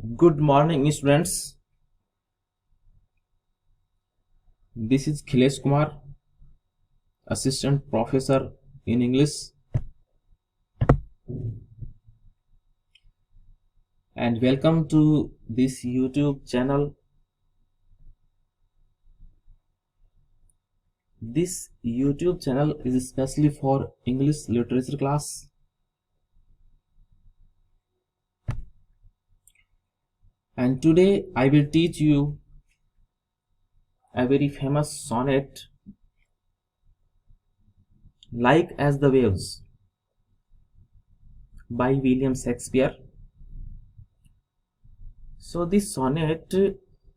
Good morning, students. This is Khilesh Kumar, Assistant Professor in English, and welcome to this YouTube channel. This YouTube channel is especially for English literature class. And today I will teach you a very famous sonnet, Like as the Waves, by William Shakespeare. So this sonnet,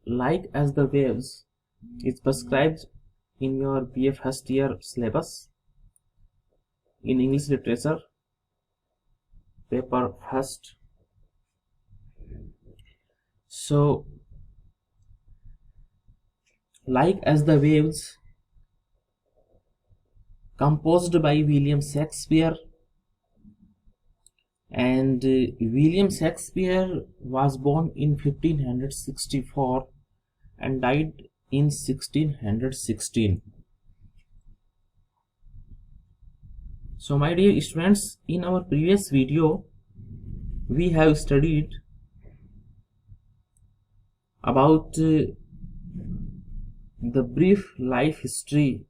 Like as the Waves, is prescribed in your BA first year syllabus in English literature, paper first. So, Like as the Waves, composed by William Shakespeare, and William Shakespeare was born in 1564 and died in 1616. So my dear students, in our previous video we have studied about the brief life history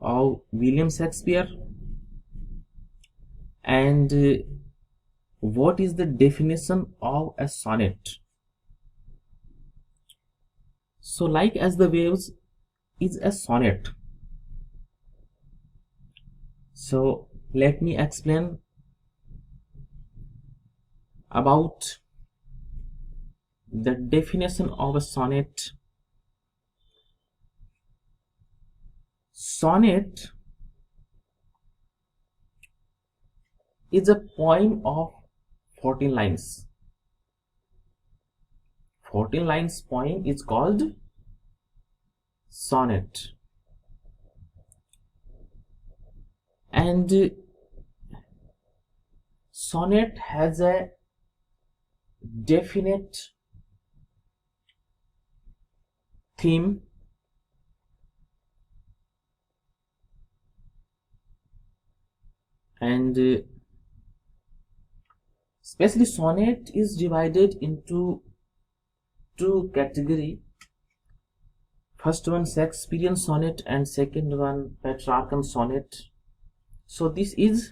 of William Shakespeare and what is the definition of a sonnet. So Like as the Waves is a sonnet. So let me explain about the definition of a sonnet. Sonnet is a poem of 14 lines. 14 lines poem is called sonnet. And sonnet has a definite theme, and especially sonnet is divided into two categories. First one Shakespearean sonnet and second one Petrarchan sonnet. So this is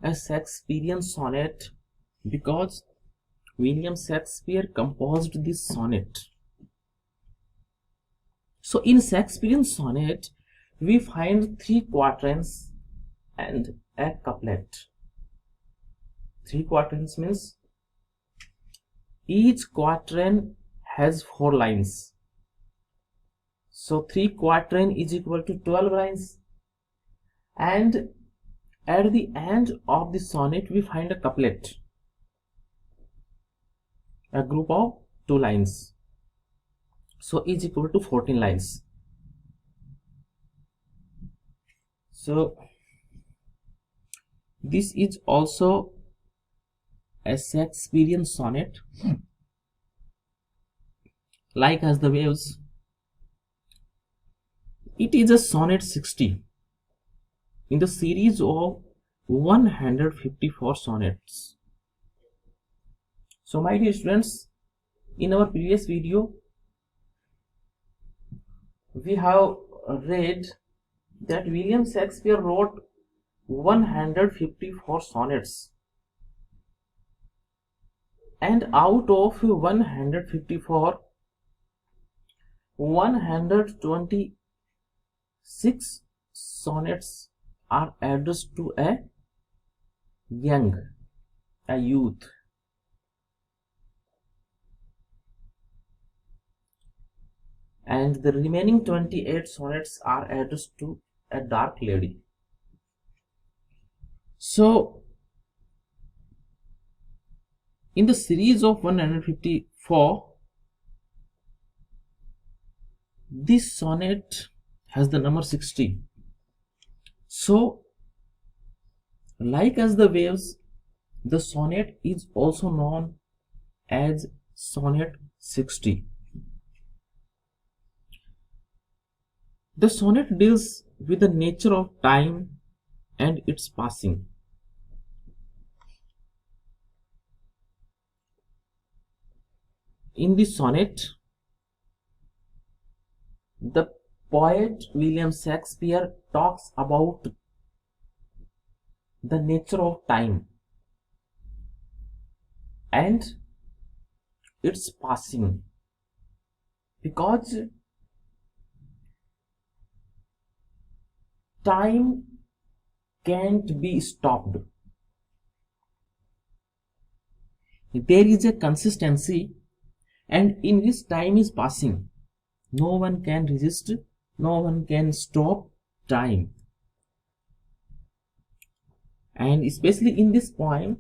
a Shakespearean sonnet because William Shakespeare composed this sonnet. So in Shakespearean sonnet we find 3 quatrains and a couplet. 3 quatrains means each quatrain has 4 lines. So 3 quatrain is equal to 12 lines, and at the end of the sonnet we find a couplet, a group of 2 lines, so is equal to 14 lines. So this is also a Shakespearean sonnet, Like as the Waves. It is a sonnet 60 in the series of 154 sonnets. So my dear students, in our previous video we have read that William Shakespeare wrote 154 sonnets, and out of 154, 126 sonnets are addressed to a youth, and the remaining 28 sonnets are addressed to a dark lady. So in the series of 154, this sonnet has the number 60. So Like as the Waves, the sonnet is also known as Sonnet 60. The sonnet deals with the nature of time and its passing. In the sonnet, the poet William Shakespeare talks about the nature of time and its passing, because time can't be stopped. There is a consistency, and in which time is passing. No one can resist, no one can stop time. And especially in this poem,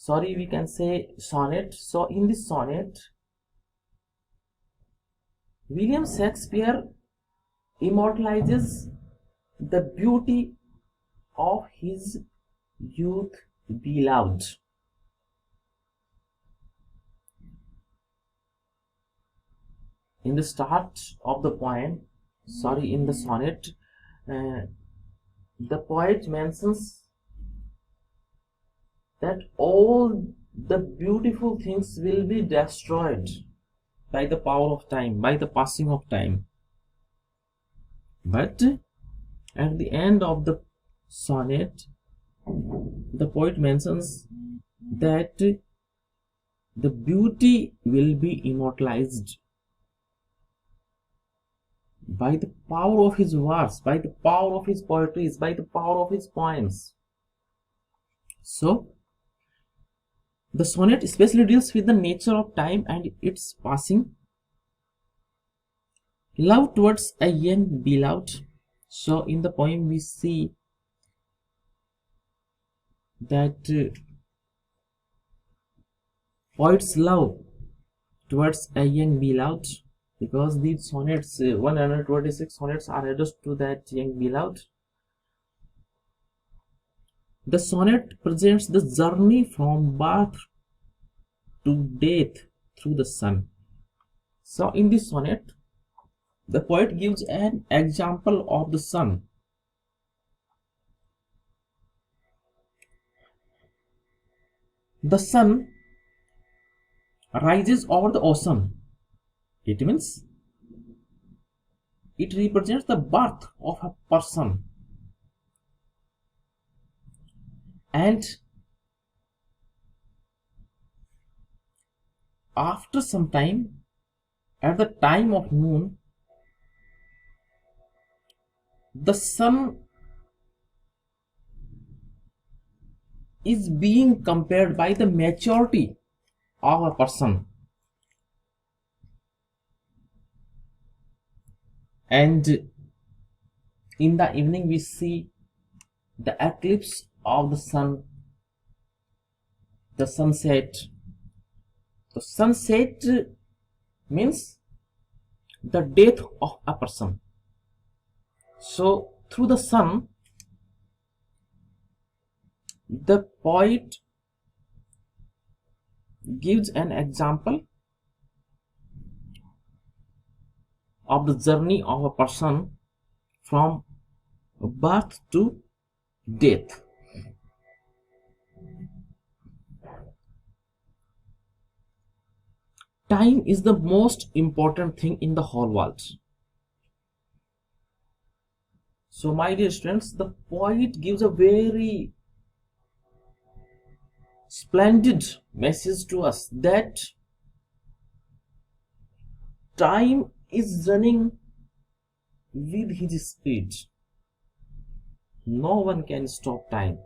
we can say sonnet. So in this sonnet, William Shakespeare immortalizes the beauty of his youth beloved. In the start of the poem, in the sonnet, the poet mentions that all the beautiful things will be destroyed by the power of time, by the passing of time. But at the end of the sonnet, the poet mentions that the beauty will be immortalized by the power of his words, by the power of his poetries, by the power of his poems. So, the sonnet especially deals with the nature of time and its passing. Love towards a young beloved. So, in the poem we see that poet's love towards a young beloved, because these sonnets, 126 sonnets, are addressed to that young beloved. The sonnet presents the journey from birth to death through the sun. So in this sonnet, the poet gives an example of the sun. The sun rises over the ocean. It means it represents the birth of a person. And after some time, at the time of noon, the sun is being compared by the maturity of a person. And in the evening we see the eclipse of the sun, the sunset. The sunset means the death of a person. So through the sun, the poet gives an example of the journey of a person from birth to death. Time is the most important thing in the whole world. So my dear students, the poet gives a very splendid message to us that time is running with his speed. No one can stop time.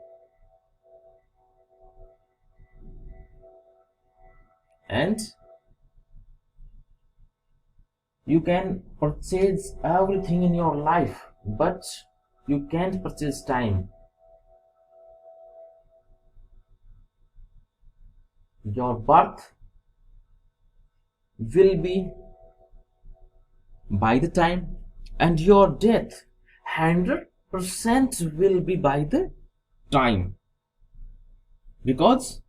And you can purchase everything in your life, but you can't purchase time. Your birth will be by the time, and your death 100% will be by the time, because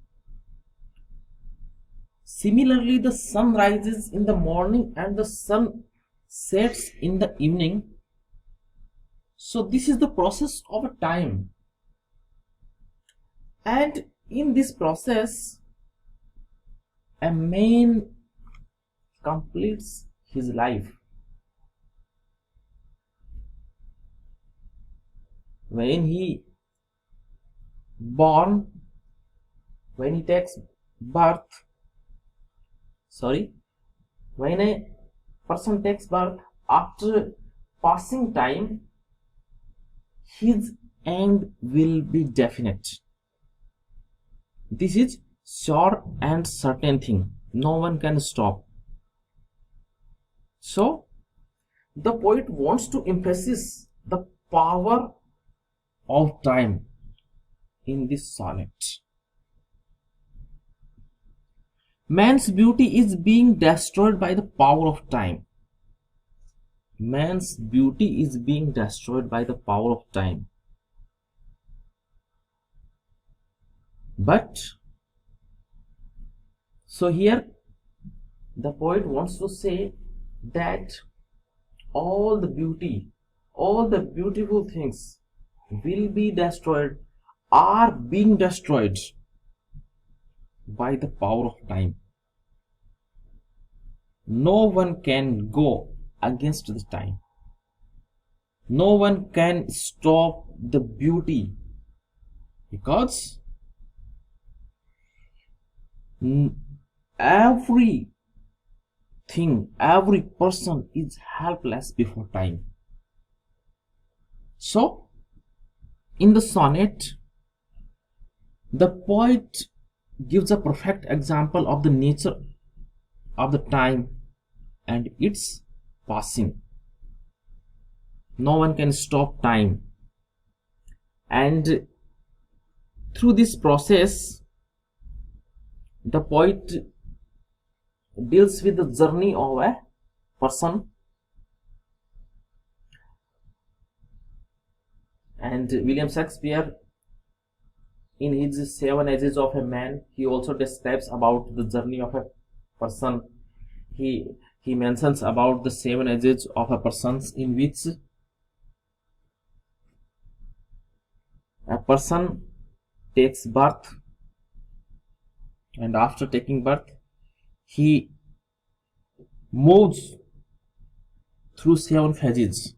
Similarly, the sun rises in the morning and the sun sets in the evening. So this is the process of a time, and in this process a man completes his life. When he born, when he takes birth, sorry, when a person takes birth, after passing time, his end will be definite. This is sure and certain thing. No one can stop. So the poet wants to emphasize the power of time in this sonnet. Man's beauty is being destroyed by the power of time. Man's beauty is being destroyed by the power of time. But so here the poet wants to say that all the beauty, all the beautiful things will be destroyed, are being destroyed by the power of time. No one can go against the time. No one can stop the beauty, because every thing, every person is helpless before time. So in the sonnet, the poet gives a perfect example of the nature of the time and its passing. No one can stop time, and through this process the poet deals with the journey of a person. And William Shakespeare, in his Seven Ages of a Man, he also describes about the journey of a person. He mentions about the 7 ages of a person, in which a person takes birth, and after taking birth he moves through 7 phases.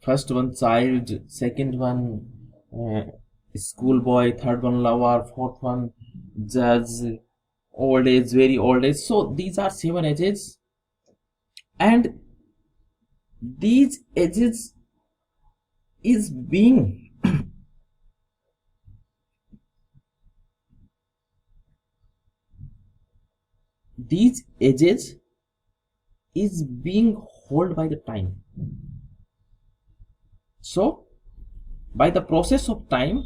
First one child, second one schoolboy, third one lover, fourth one judge, old age, very old age. So these are 7 ages, and these ages is being these ages is being held by the time. So by the process of time,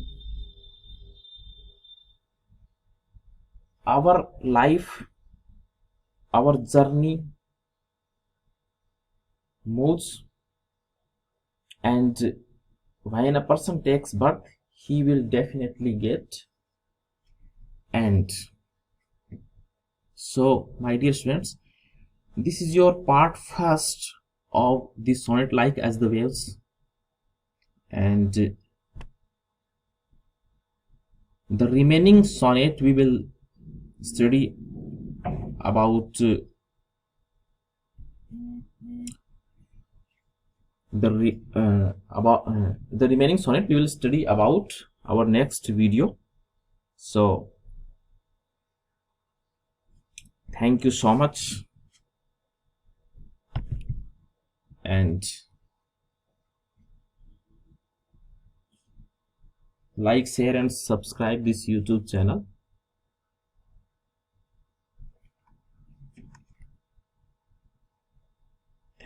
our life, our journey moves, and when a person takes birth, he will definitely get end. So my dear students, this is your part first of the sonnet Like as the Waves, and the remaining sonnet we will study about the remaining sonnet we will study about our next video. So thank you so much, and like, share and subscribe this YouTube channel.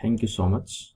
Thank you so much.